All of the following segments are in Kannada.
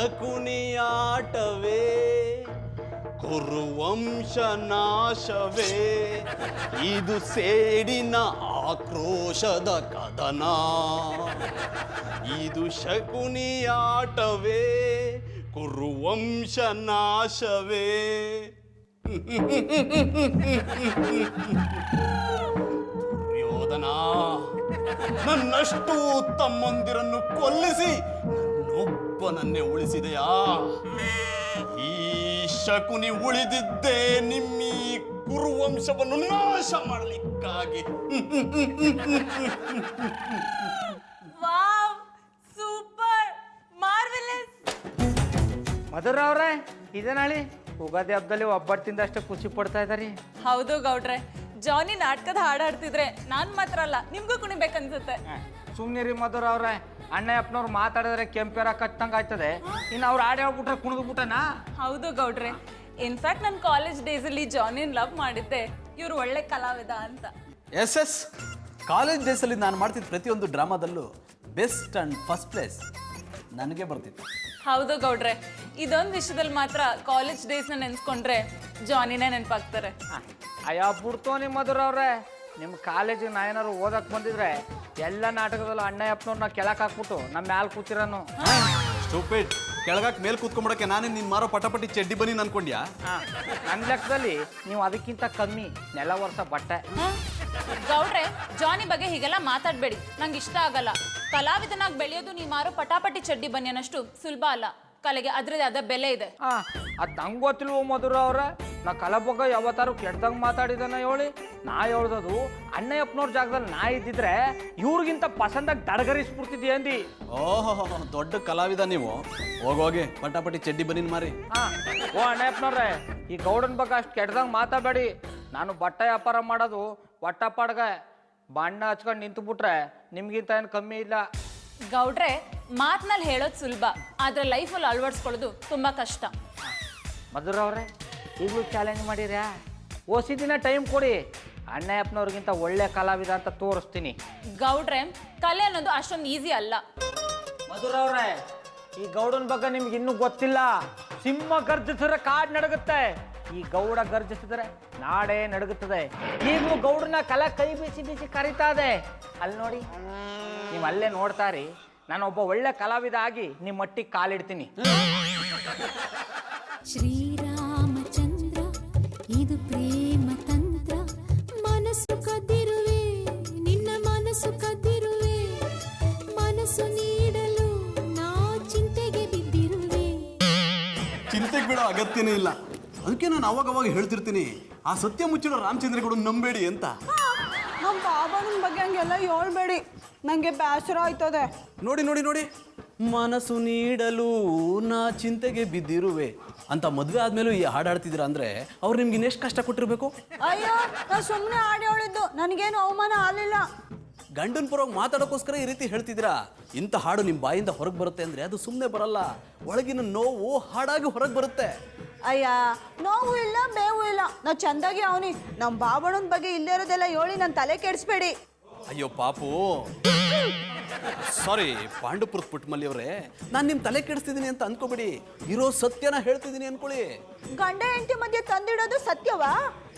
ಶಕುನಿಯಾಟವೇ ಕುರುವಂಶ ನಾಶವೇ ಇದು ಸೇಡಿನ ಆಕ್ರೋಶದ ಕದನ ಇದು ಶಕುನಿಯಾಟವೇ ಕುರುವಂಶ ನಾಶವೇ ದುರ್ಯೋಧನ ನನ್ನಷ್ಟು ತಮ್ಮಂದಿರನ್ನು ಕೊಲ್ಲಿಸಿ ನನ್ನೊಬ್ಬನನ್ನೇ ಉಳಿಸಿದೆಯಾ ಈ ಶಕುನಿ ಉಳಿದಿದ್ದೇ ನಿಮ್ಮೀ ಕುರುವಂಶವನ್ನು ನಾಶ ಮಾಡಲಿಕ್ಕಾಗಿ ವಾವ್ ಸೂಪರ್ ಮಾರ್ವೆಲಸ್ ಮಧುರ ಅವ್ರೆ ಇದೇನಾಳಿ ಉಗಾದಿ ಹಬ್ಬದಲ್ಲಿ ಒಬ್ಬಟ್ಟು ತಿಂದಷ್ಟು ಖುಷಿ ಪಡ್ತಾ ಇದ್ದಾರಿ. ಹೌದು ಗೌಡ್ರೆ, ಜಾನಿ ನಾಟಕದ ಹಾಡು ಹಾಡ್ತಿದ್ರೆ ನಾನ್ ಮಾತ್ರ ಅಲ್ಲ ನಿಮ್ಗೂ ಕುಣಿಬೇಕನ್ಸುತ್ತೆ. ಸುಮ್ನಿರಿ ಮಧುರ ಅವ್ರೆ, ಅಣ್ಣಯ್ಯಪ್ಪನವ್ರು ಮಾತಾಡಿದ್ರೆ ಕೆಂಪೇರ ಕಟ್ಟಂಗ ಆಯ್ತದೆ. ಇನ್ನು ಅವ್ರು ಹಾಡು ಹೇಳ್ಬಿಟ್ರೆ ಕುಣಿದು ಬಿಟ್ಟನಾ? ಹೌದು ಗೌಡ್ರೆ, ಇನ್ಫ್ಯಾಕ್ಟ್ ನನ್ನ ಕಾಲೇಜ್ ಡೇಸ್ ಅಲ್ಲಿ ಜಾನಿನ್ ಲವ್ ಮಾಡಿದ್ದೆ ಇವ್ರು ಒಳ್ಳೆ ಕಲಾವಿದ ಅಂತ. ಎಸ್ ಕಾಲೇಜ್ ಡೇಸಲ್ಲಿ ನಾನು ಮಾಡ್ತಿದ್ದ ಪ್ರತಿಯೊಂದು ಡ್ರಾಮಾದಲ್ಲೂ ಬೆಸ್ಟ್ ಅಂಡ್ ಫಸ್ಟ್ ಪ್ಲೇಸ್ ನನಗೆ ಬರ್ತಿತ್ತು. ಹೌದು ಗೌಡ್ರೆ, ಇದೊಂದು ವಿಷಯದಲ್ಲಿ ಮಾತ್ರ ಕಾಲೇಜ್ ಡೇಸ್ನ ನೆನ್ಸ್ಕೊಂಡ್ರೆ ಜಾನಿನೇ ನೆನಪಾಗ್ತಾರೆ. ಅಯ್ಯ ಬಿಡ್ತೋ ನಿಮ್ಮ ಮಧುರ ಅವ್ರೆ, ನಿಮ್ಮ ಕಾಲೇಜಿಗೆ ನಾ ಏನಾರು ಓದಕ್ಕೆ ಬಂದಿದ್ರೆ ಎಲ್ಲ ನಾಟಕದಲ್ಲೂ ಅಣ್ಣಯ್ಯಪ್ಪನವ್ರನ್ನ ಕೆಳಕ್ಕೆ ಹಾಕ್ಬಿಟ್ಟು ನಮ್ಮ ಮ್ಯಾಲೆ ಕೂತಿರೋನು. ಸ್ಟೂಪಿಡ್, ಕೆಳಗಾಕ್ ಮೇಲೆ ಕೂತ್ಕೊಂಬಿಡಕ್ಕೆ ನಾನೇ ನಿನ್ನ ಮಾರೋ ಪಟಾಪಟಿ ಚಡ್ಡಿ ಬನ್ನಿ ಅನ್ಕೊಂಡ್ಯಾ? ನನ್ನ ಲೆಕ್ಕದಲ್ಲಿ ನೀವು ಅದಕ್ಕಿಂತ ಕಮ್ಮಿ ನೆಲ ವರ್ಷ ಬಟ್ಟೆ. ಗೌಡ್ರೆ, ಜಾನಿ ಬಗ್ಗೆ ಹೀಗೆಲ್ಲ ಮಾತಾಡಬೇಡಿ, ನಂಗೆ ಇಷ್ಟ ಆಗಲ್ಲ. ಕಲಾವಿದನಾಗಿ ಬೆಳೆಯೋದು ನೀ ಮಾರೋ ಪಟಾಪಟಿ ಚಡ್ಡಿ ಬನ್ನಿ ಅನ್ನಷ್ಟು ಸುಲಭ ಅಲ್ಲ. ಕಲೆಗೆ ಅದ್ರದ್ದೇ ಆದ ಬೆಲೆ ಇದೆ. ಅದು ನಂಗೆ ಗೊತ್ತಿಲ್ವ ಮಧುರ ಅವ್ರ, ನಾ ಕಲೆ ಬಗ್ಗೆ ಯಾವತ್ತಾರು ಕೆಟ್ಟದಂಗೆ ಮಾತಾಡಿದಾನ ಹೇಳಿ. ನಾ ಹೇಳ್ದದು ಅಣ್ಣಯ್ಯಪ್ಪನವ್ರ ಜಾಗದಲ್ಲಿ ನಾ ಇದ್ದಿದ್ರೆ ಇವ್ರಿಗಿಂತ ಪಸಂದಾಗಿ ದಡಗರಿಸ್ಬಿಡ್ತಿದ್ದಿ ಅಂದಿ. ಓಹೋ, ದೊಡ್ಡ ಕಲಾವಿದ ನೀವು. ಹೋಗೋಗಿ ಪಟಾಪಟಿ ಚಡ್ಡಿ ಬನ್ನಿ ಮಾರಿ. ಓ ಅಣ್ಣಯ್ಯಪ್ಪನವ್ರೆ, ಈ ಗೌಡನ ಬಗ್ಗೆ ಅಷ್ಟು ಕೆಟ್ಟದಂಗೆ ಮಾತಾಡಬೇಡಿ. ನಾನು ಬಟ್ಟೆ ವ್ಯಾಪಾರ ಮಾಡೋದು ಒಟ್ಟಪಾಡ್ಗೆ ಬಣ್ಣ ಹಚ್ಕೊಂಡು ನಿಂತು ಬಿಟ್ರೆ ನಿಮ್ಗಿಂತ ಏನು ಕಮ್ಮಿ ಇಲ್ಲ. ಗೌಡ್ರೆ, ಮಾತ್ನಲ್ಲಿ ಹೇಳೋದು ಸುಲಭ, ಆದ್ರೆ ಲೈಫಲ್ಲಿ ಅಳವಡಿಸ್ಕೊಳ್ಳೋದು ತುಂಬಾ ಕಷ್ಟ. ಮಧುರ ಅವ್ರೆ, ಈಗಲೂ ಚಾಲೆಂಜ್ ಮಾಡಿರ್ಯಾ? ಓಸಿ ದಿನ ಟೈಮ್ ಕೊಡಿ, ಅಣ್ಣಯ್ಯಪ್ಪನವ್ರಿಗಿಂತ ಒಳ್ಳೆ ಕಲಾವಿದ ಅಂತ ತೋರಿಸ್ತೀನಿ. ಗೌಡ್ರೆ, ಕಲೆ ಅನ್ನೋದು ಅಷ್ಟೊಂದು ಈಸಿ ಅಲ್ಲ. ಮಧುರ ಅವ್ರೆ, ಈ ಗೌಡನ ಬಗ್ಗೆ ನಿಮ್ಗೆ ಇನ್ನೂ ಗೊತ್ತಿಲ್ಲ. ಸಿಂಹ ಗರ್ಜಿಸಿದ್ರೆ ಕಾಡ್ ನಡಗುತ್ತೆ, ಈ ಗೌಡ ಗರ್ಜಿಸಿದ್ರೆ ನಾಡೇ ನಡುಗುತ್ತದೆ. ಈಗಲೂ ಗೌಡನ ಕಲೆ ಕೈ ಬೀಸಿ ಬೀಸಿ ಕರೀತಾ ಇದೆ. ಅಲ್ಲಿ ನೋಡಿ, ನೀವು ಅಲ್ಲೇ ನೋಡ್ತಾರಿ, ನಾನು ಒಬ್ಬ ಒಳ್ಳೆ ಕಲಾವಿದ ಆಗಿ ನಿಮ್ಮ ಮಟ್ಟಿಗೆ ಕಾಲಿಡ್ತೀನಿ. ಶ್ರೀರಾಮಚಂದ್ರ ಇದು ಪ್ರೇಮ ತಂತ್ರ, ಮನಸ್ಸು ಕದ್ದಿರುವೆ ನಿನ್ನ ಮನಸ್ಸು ಕದ್ದಿರುವೆ, ಮನಸ್ಸು ನೀಡಲು ನಾ ಚಿಂತೆಗೆ ಬಿದ್ದಿರುವೆ. ಚಿಂತೆಗೆ ಬಿಡೋ ಅಗತ್ಯನೇ ಇಲ್ಲ. ಅದಕ್ಕೆ ನಾನು ಅವಾಗ ಹೇಳ್ತಿರ್ತೀನಿ, ಆ ಸತ್ಯ ಮುಚ್ಚಿಡೋ ರಾಮಚಂದ್ರಗೌಡ ನಂಬೇಡಿ ಅಂತ. ನಮ್ಮ ಬಾಬಣ್ಣನ ಬಗ್ಗೆ ಹಂಗೆಲ್ಲ ಹೇಳ್ಬೇಡಿ, ನನಗೆ ಬೇಸರ ಆಯ್ತದೆ. ನೋಡಿ ಮನಸ್ಸು ನೀಡಲು ನಾ ಚಿಂತೆಗೆ ಬಿದ್ದಿರುವೆ ಅಂತ ಮದುವೆ ಆದ್ಮೇಲೂ ಈ ಹಾಡು ಹಾಡ್ತಿದ್ದೀರಾ ಅಂದ್ರೆ ಅವ್ರು ನಿಮ್ಗೆ ಇನ್ನೆಷ್ಟು ಕಷ್ಟ ಕೊಟ್ಟಿರ್ಬೇಕು? ಅಯ್ಯೋ, ನಾ ಸುಮ್ಮನೆ ಹಾಡು ಹೇಳಿದ್ದು, ನನಗೇನು ಅವಮಾನ ಆಗಲಿಲ್ಲ. ಗಂಡನ ಪರವಾಗಿ ಮಾತಾಡೋಕ್ಕೋಸ್ಕರ ಈ ರೀತಿ ಹೇಳ್ತಿದ್ದೀರಾ. ಇಂಥ ಹಾಡು ನಿಮ್ಮ ಬಾಯಿಂದ ಹೊರಗೆ ಬರುತ್ತೆ ಅಂದ್ರೆ ಅದು ಸುಮ್ಮನೆ ಬರಲ್ಲ, ಒಳಗಿನ ನೋವು ಹಾಡಾಗಿ ಹೊರಗೆ ಬರುತ್ತೆ. ಅಯ್ಯ, ನೋವು ಇಲ್ಲ ಬೇವು ಇಲ್ಲ, ನಾ ಚಂದಾಗಿ ಅವನಿ. ನಮ್ಮ ಬಾಬಣ್ಣನ ಬಗ್ಗೆ ಇಲ್ಲೇ ಇರೋದೆಲ್ಲ ಹೇಳಿ ನನ್ನ ತಲೆ ಕೆಡಿಸ್ಬೇಡಿ. ಅಯ್ಯೋ ಪಾಪು, ಸಾರಿ ಪಾಂಡುಪುರದ ಪುಟ್ಟಮಲ್ಲಿ ಅವರೇ, ನಾನು ನಿಮ್ಮ ತಲೆ ಕೆಡಿಸ್ತಿದ್ದೀನಿ ಅಂತ ಅನ್ಕೋಬೇಡಿ. ಇರೋ ಸತ್ಯನ ಹೇಳ್ತಿದ್ದೀನಿ ಅನ್ಕೊಳ್ಳಿ. ಗಂಡ ಹೆಂಡತಿ ಮಧ್ಯೆ ತಂದಿಡೋದು ಸತ್ಯವಾ?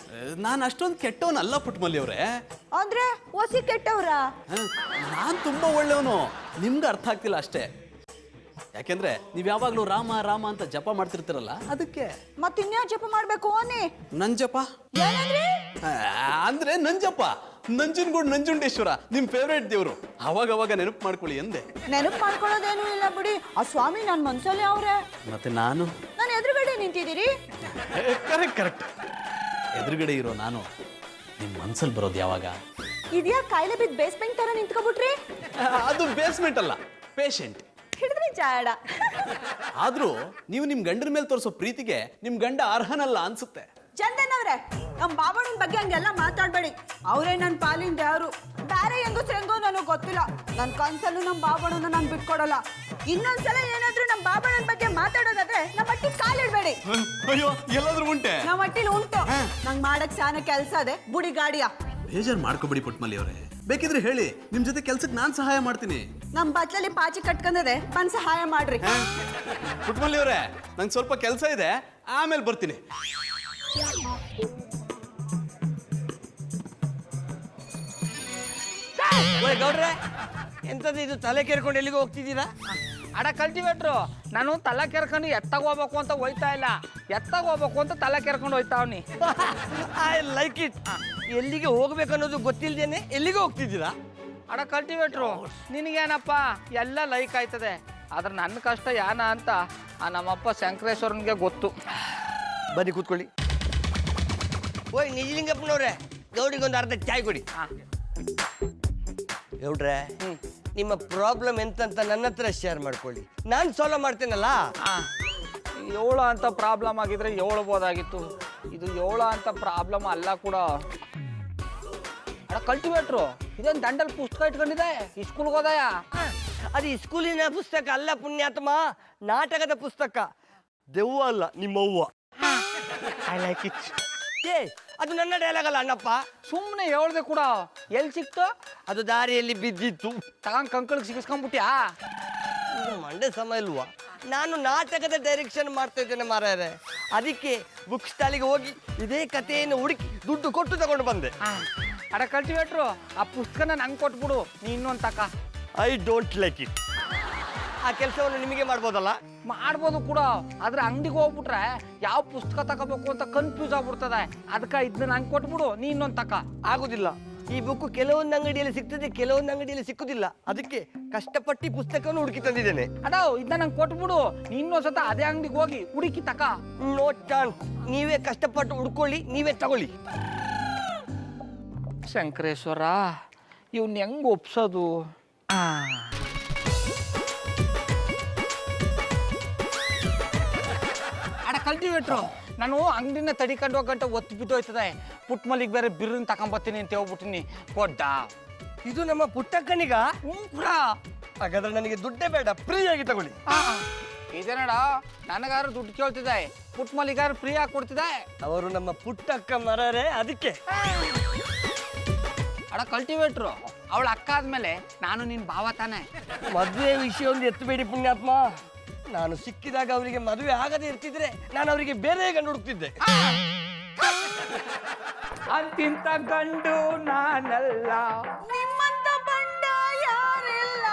ನಾನು ಅಷ್ಟೊಂದು ಕೆಟ್ಟವನಲ್ಲ ಪುಟ್ಟಮಲ್ಲಿ ಅವರೇ. ಅಂದ್ರೆ ಒಸಿ ಕೆಟ್ಟವ್ರ? ನಾನು ತುಂಬಾ ಒಳ್ಳೆಯವನು, ನಿಮ್ಗೆ ಅರ್ಥ ಆಗ್ತಿಲ್ಲ ಅಷ್ಟೇ. ಯಾಕೆಂದ್ರೆ ನೀವು ಯಾವಾಗಲೂ ರಾಮ ರಾಮ ಅಂತ ಜಪ ಮಾಡ್ತಿರ್ತೀರಲ್ಲ, ಅದಕ್ಕೆ. ಮತ್ತಿನ್ಯಾ ಜಪ ಮಾಡ್ಬೇಕು ಅನ್ನಿ? ನನ್ ಜಪ ಅಂದ್ರೆ ನನ್ ಜಪ, ನಂಜನಗೂಡು ನಂಜುಂಡೇಶ್ವರ ನಿಮ್ಮ ಫೇವ್ರೇಟ್ ದೇವರು. ಅವಾಗ ನೆನಪು ಮಾಡ್ಕೊಳ್ಳಿ ಎಂದೆ. ನೆನಪು ಮಾಡ್ಕೊಳ್ಳೋದೇನು ಇಲ್ಲ ಬಿಡಿ, ಆ ಸ್ವಾಮಿ ನನ್ನ ಮನ್ಸಲ್ಲಿ ಅವ್ರೆ. ಮತ್ತೆ ನಾನು ಎದುರುಗಡೆ ನಿಂತಿದ್ದೀರಿ. ಕರೆಕ್ಟ್. ಎದುರುಗಡೆ ಇರೋ ನಾನು ನಿಮ್ಮ ಮನ್ಸಲ್ಲಿ ಬರೋದು ಯಾವಾಗ? ಇದ್ಯಾ ಕಾಯಿಲೆ ಬಿದ್ದು ಬೇಸ್ಮೆಂಟ್ ತರ ನಿಂತ್ಕೊಬಿಟ್ರಿ? ಅದು ಬೇಸ್ಮೆಂಟ್ ಅಲ್ಲ, ಪೇಷಂಟ್. ಹಿಡಿದ್ರಿ ಜಾಡ. ಆದ್ರೂ ನೀವು ನಿಮ್ ಗಂಡನ ಮೇಲೆ ತೋರಿಸೋ ಪ್ರೀತಿಗೆ ನಿಮ್ ಗಂಡ ಅರ್ಹನಲ್ಲ ಅನ್ಸುತ್ತೆ. ಚಂದನವ್ರೆ, ನಮ್ಮ ಬಾಬಣ್ಣನ ಬಗ್ಗೆ ಹಂಗೆಲ್ಲ ಮಾತಾಡ್ಬೇಡಿ. ಅವರೇ ನನ್ನ ಪಾಲಿನ ದೇವರು. ಬೇರೆ ಹೆಂಗೋ ನನಗೆ ಗೊತ್ತಿಲ್ಲ. ನನ್ನ ಕನ್ಸಲ್ಲೂ ನಮ್ಮ ಬಾಬಣ್ಣನ ನಾನು ಬಿಟ್ಕೊಡಲ್ಲ. ಇನ್ನೊಂದ್ಸಲ ಏನಾದ್ರೂ ನಮ್ಮ ಬಾಬಣ್ಣನ ಬಗ್ಗೆ ಮಾತಾಡೋದಾದ್ರೆ ನಮ್ಮ ಮಟ್ಟಿಗೆ ಕಾಲಿಡ್ಬೇಡಿ. ಅಯ್ಯೋ, ಎಲ್ಲಾದ್ರೂ ಉಂಟೆ? ನಮ್ಮ ಮಟ್ಟಿಲಿ ಉಂಟು. ನಂಗೆ ಮಾಡಕ್ ಸಾನ ಕೆಲಸ ಅದೇ ಬುಡಿ ಗಾಡಿಯ. ಬೇಜಾರು ಮಾಡ್ಕೊಬಿಡಿ ಪುಟ್ಮಲ್ಲಿ ಅವರೇ. ಬೇಕಿದ್ರೆ ಹೇಳಿ, ನಿಮ್ಮ ಜೊತೆ ಕೆಲ್ಸಕ್ಕೆ ನಾನು ಸಹಾಯ ಮಾಡ್ತೀನಿ. ನಮ್ ಬಟ್ಲಲ್ಲಿ ಪಾಚಿ ಕಟ್ಕೊಂಡದೆ ಬಂದ್ ಸಹಾಯ ಮಾಡ್ರಿ. ಪುಟ್ಮಲ್ಲಿ ಅವರೇ, ನಂಗೆ ಸ್ವಲ್ಪ ಕೆಲಸ ಇದೆ, ಆಮೇಲೆ ಬರ್ತೀನಿ. ಗೌಡ್ರೆ, ಎಂತದ್ದು ಇದು ತಲೆ ಕೇರ್ಕೊಂಡು ಎಲ್ಲಿಗೆ ಹೋಗ್ತಿದ್ದೀರಾ? ಅಡ ಕಲ್ಟಿವೇಟ್ರು, ನಾನು ತಲೆ ಕೆರ್ಕೊಂಡು ಎತ್ತಾಗ ಹೋಗ್ಬೇಕು ಅಂತ ಹೋಯ್ತಾ ಇಲ್ಲ, ಎತ್ತಾಗ ಹೋಗ್ಬೇಕು ಅಂತ ತಲೆ ಕೆರ್ಕೊಂಡು ಹೋಯ್ತಾವ್ನಿ. I like it. ಎಲ್ಲಿಗೆ ಹೋಗ್ಬೇಕು ಅನ್ನೋದು ಗೊತ್ತಿಲ್ದೇನೆ ಎಲ್ಲಿಗೆ ಹೋಗ್ತಿದ್ದೀರಾ? ಅಡ ಕಲ್ಟಿವೇಟ್ರು, ನಿನಗೇನಪ್ಪ ಎಲ್ಲ ಲೈಕ್ ಆಯ್ತದೆ, ಆದ್ರೆ ನನ್ನ ಕಷ್ಟ ಯಾನ ಅಂತ ಆ ನಮ್ಮಪ್ಪ ಶಂಕರೇಶ್ವರನ್ಗೆ ಗೊತ್ತು. ಬನ್ನಿ ಕೂತ್ಕೊಳ್ಳಿ. ಓಯ್ ನಿಜಲಿಂಗಪ್ಪನವ್ರೆ, ಗೌಡಿಗೊಂದು ಅರ್ಧ ಚಾಯ್ ಕೊಡಿ. ಗೌಡ್ರೆ, ನಿಮ್ಮ ಪ್ರಾಬ್ಲಮ್ ಎಂತಂತ ನನ್ನ ಹತ್ರ ಶೇರ್ ಮಾಡ್ಕೊಳ್ಳಿ, ನಾನು ಸಾಲ್ವ್ ಮಾಡ್ತೇನಲ್ಲ. ಏಳು ಅಂತ ಪ್ರಾಬ್ಲಮ್ ಆಗಿದ್ರೆ ಹೇಳ್ಬೋದಾಗಿತ್ತು, ಇದು ಏಳು ಅಂತ ಪ್ರಾಬ್ಲಮ್ ಅಲ್ಲ ಕೂಡ. ಅಡ ಕಲ್ಟಿವೇಟ್ರು, ಇದೇನು ದಂಡಲ್ ಪುಸ್ತಕ ಇಟ್ಕೊಂಡಿದೆ, ಸ್ಕೂಲ್ಗೆ ಹೋದಯ? ಅದು ಸ್ಕೂಲಿನ ಪುಸ್ತಕ ಅಲ್ಲ ಪುಣ್ಯಾತ್ಮ, ನಾಟಕದ ಪುಸ್ತಕ. ದೆವ್ವ ಅಲ್ಲ, ನಿಮ್ಮವ್ವ. I like it. ಏ, ಅದು ನನ್ನ ಡೈಲಾಗ್ ಅಲ್ಲ ಅಣ್ಣಪ್ಪ. ಸುಮ್ಮನೆ ಹೇಳ್ದೆ ಕೂಡ, ಎಲ್ಲಿ ಸಿಕ್ತು? ಅದು ದಾರಿಯಲ್ಲಿ ಬಿದ್ದಿತ್ತು. ತಗೊಂಡ್ ಕಂಕಳಿಗೆ ಸಿಗಿಸ್ಕೊಂಡ್ಬಿಟ್ಯಾ? ಇದು ಮಂಡೆ ಸಮಯ ಇಲ್ವಾ? ನಾನು ನಾಟಕದ ಡೈರೆಕ್ಷನ್ ಮಾಡ್ತಾ ಇದ್ದೇನೆ ಮಾರಾಯರೆ, ಅದಕ್ಕೆ ಬುಕ್ ಸ್ಟಾಲಿಗೆ ಹೋಗಿ ಇದೇ ಕಥೆಯನ್ನು ಹುಡುಕಿ ದುಡ್ಡು ಕೊಟ್ಟು ತಗೊಂಡು ಬಂದೆ. ಅಡ ಕಲ್ಟಿವೇಟ್ರು, ಆ ಪುಸ್ತಕನ ನಂಗೆ ಕೊಟ್ಬಿಡು, ನೀ ಇನ್ನೊಂದು ತಕ. I don't like it. ಆ ಕೆಲಸವನ್ನು ನಿಮಗೆ ಮಾಡ್ಬೋದಲ್ಲ? ಮಾಡ್ಬೋದು ಕೂಡ, ಆದ್ರೆ ಅಂಗಡಿಗೆ ಹೋಗ್ಬಿಟ್ರೆ ಯಾವ ಪುಸ್ತಕ ತಗೋಬೇಕು ಅಂತ ಕನ್ಫ್ಯೂಸ್ ಆಗ್ಬಿಡ್ತದೆ, ಅದಕ್ಕೆ ಇದನ್ನ ನಂಗೆ ಕೊಟ್ಬಿಡು, ನೀ ಇನ್ನೊಂದು ತಕ. ಆಗುದಿಲ್ಲ. ಈ ಬುಕ್ ಕೆಲವೊಂದು ಅಂಗಡಿಯಲ್ಲಿ ಸಿಗ್ತದೆ, ಕೆಲವೊಂದು ಅಂಗಡಿಯಲ್ಲಿ ಸಿಕ್ಕುದಿಲ್ಲ, ಅದಕ್ಕೆ ಕಷ್ಟಪಟ್ಟು ಪುಸ್ತಕವನ್ನು ಹುಡುಕಿ ತಂದಿದ್ದೇನೆ. ಅಡೋ, ಇದನ್ನ ನಂಗೆ ಕೊಟ್ಬಿಡು, ನೀ ಇನ್ನೊಂದ್ಸತ ಅದೇ ಅಂಗಡಿಗೆ ಹೋಗಿ ಹುಡುಕಿ ತಕ. No chance. ನೀವೇ ಕಷ್ಟಪಟ್ಟು ಹುಡ್ಕೊಳ್ಳಿ, ನೀವೇ ತಗೊಳ್ಳಿ. ಶಂಕರೇಶ್ವರ, ಇವ್ನ ಹೆಂಗ್ ಒಪ್ಸೋದು? ಅಡ ಕಲ್ಟಿವೇಟ್ರು, ನಾನು ಅಂಗಡಿನ ತಡಿಕೊಂಡು ಹೋಗಂಟ ಒತ್ತು ಬಿದ್ದು ಹೋಯ್ತದೆ, ಪುಟ್ಮಲ್ಲಿಗೆ ಬೇರೆ ಬಿರ್ರನ್ನ ತಗೊಂಬತ್ತೀನಿ ಅಂತ ಹೇಳ್ಬಿಟ್ಟಿನಿ, ಕೊಡ್ಡ. ಇದು ನಮ್ಮ ಪುಟ್ಟಕ್ಕನಿಗ? ಕೂಡ ಹಾಗಾದ್ರೆ ನನಗೆ ದುಡ್ಡೇ ಬೇಡ, ಫ್ರೀ ಆಗಿ ತಗೊಳ್ಳಿ. ಇದೇನಡ, ನನಗಾರು ದುಡ್ಡು ಕೇಳ್ತಿದೆ, ಪುಟ್ಮಲ್ಲಿಗಾರು ಫ್ರೀ ಆಗಿ ಕೊಡ್ತಿದೆ. ಅವರು ನಮ್ಮ ಪುಟ್ಟಕ್ಕ ಮರರೆ, ಅದಕ್ಕೆ. ಅಡ ಕಲ್ಟಿವೇಟ್ರು, ಅವಳ ಅಕ್ಕ ಆದ್ಮೇಲೆ ನಾನು ನಿನ್ ಭಾವ ತಾನೆ. ಮದುವೆ ವಿಷಯ ಒಂದು ಎತ್ತಬೇಡಿ ಪುಣ್ಯಾತ್ಮ. ನಾನು ಸಿಕ್ಕಿದಾಗ ಅವರಿಗೆ ಮದುವೆ ಆಗದೆ ಇರ್ತಿದ್ರೆ ನಾನು ಅವರಿಗೆ ಬೇರೆ ಗಂಡು ಹುಡುಕ್ತಿದ್ದೆ. ಅಂತಿಂತ ಗಂಡು ನಾನಲ್ಲ, ನಿಮ್ಮಂತ ಬಂಡ ಯಾರಿಲ್ಲ.